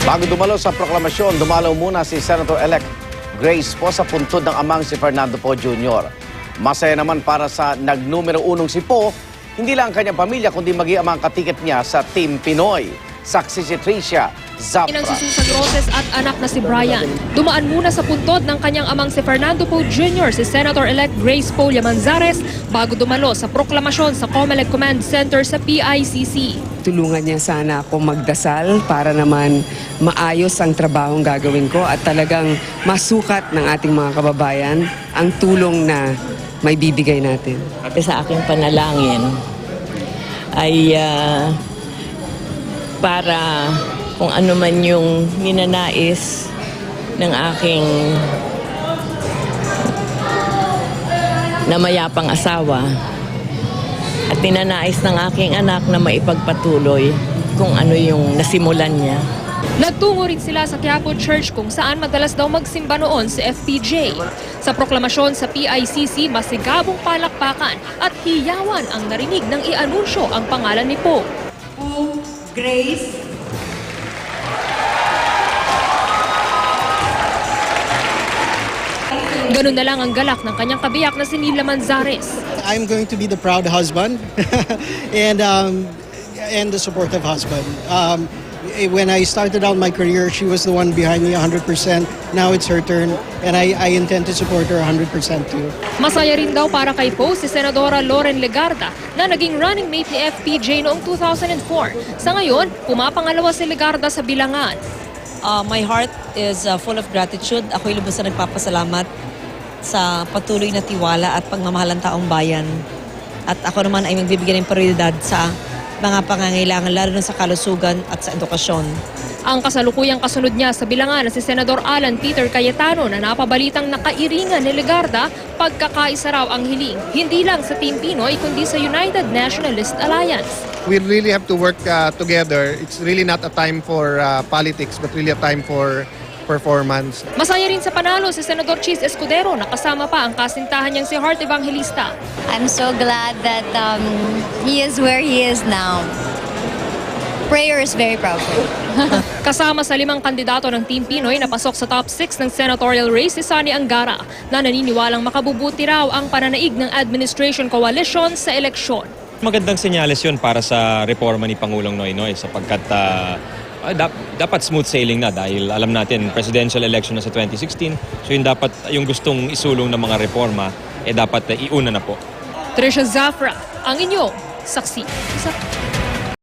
Bago dumalo sa proklamasyon, dumalaw muna si Senator-elect Grace Poe sa puntod ng amang si Fernando Poe Jr. Masaya naman para sa nagnumero unong si Poe, hindi lang ang kanyang pamilya kundi maging amang katiket niya sa Team Pinoy. Saksi si Tricia Zapra. Inang si Susan Roses at anak na si Brian. Dumaan muna sa puntod ng kanyang amang si Fernando Poe Jr. si Senator-elect Grace Poe Llamanzares bago dumalo sa proklamasyon sa COMELEC Command Center sa PICC. Tulungan niya sana ako magdasal para naman maayos ang trabahong gagawin ko at talagang masukat ng ating mga kababayan ang tulong na may bibigay natin. Sa aking panalangin ay para kung ano man yung ninanais ng aking namayapang asawa at ninanais ng aking anak na maipagpatuloy kung ano yung nasimulan niya. Nagtungo rin sila sa Quiapo Church kung saan madalas daw magsimba noon si FPJ. Sa proklamasyon sa PICC, masigabong palakpakan at hiyawan ang narinig ng i-anunsyo ang pangalan ni Poe. Grace. Ganun na lang ang galak ng kanyang kabiyak na si Neil Llamanzares. I'm going to be the proud husband and the supportive husband. When I started out my career, she was the one behind me 100%. Now it's her turn, and I intend to support her 100% too. Masaya rin daw para kay Poe si Senadora Loren Legarda na naging running mate ni FPJ noong 2004. Sa ngayon, pumapangalawa si Legarda sa bilangan. My heart is full of gratitude. Ako'y lubos na nagpapasalamat sa patuloy na tiwala at pagmamahal ng taong bayan. At ako naman ay magbibigay ng prioridad sa mga pangangailangan, lalo na sa kalusugan at sa edukasyon. Ang kasalukuyang kasunod niya sa bilangan na si Senador Alan Peter Cayetano na napabalitang nakairingan ni Legarda, pagkakaisa raw ang hiling, hindi lang sa Team Pinoy kundi sa United Nationalist Alliance. We really have to work together. It's really not a time for politics, but really a time for performance. Masaya rin sa panalo si Senador Chis Escudero na kasama pa ang kasintahan niyang si Heart Evangelista. I'm so glad that he is where he is now. Prayer is very powerful. Kasama sa 5 kandidato ng Team Pinoy na pasok sa top 6 ng senatorial race si Sani Angara na naniniwalang makabubuti raw ang pananaig ng administration coalition sa eleksyon. Magandang senyales yun para sa reforma ni Pangulong Noynoy sapagkat dapat smooth sailing na dahil alam natin presidential election na sa 2016. So yung gustong isulong ng mga reforma dapat iuna na po. Tricia Zapra, ang inyong saksi.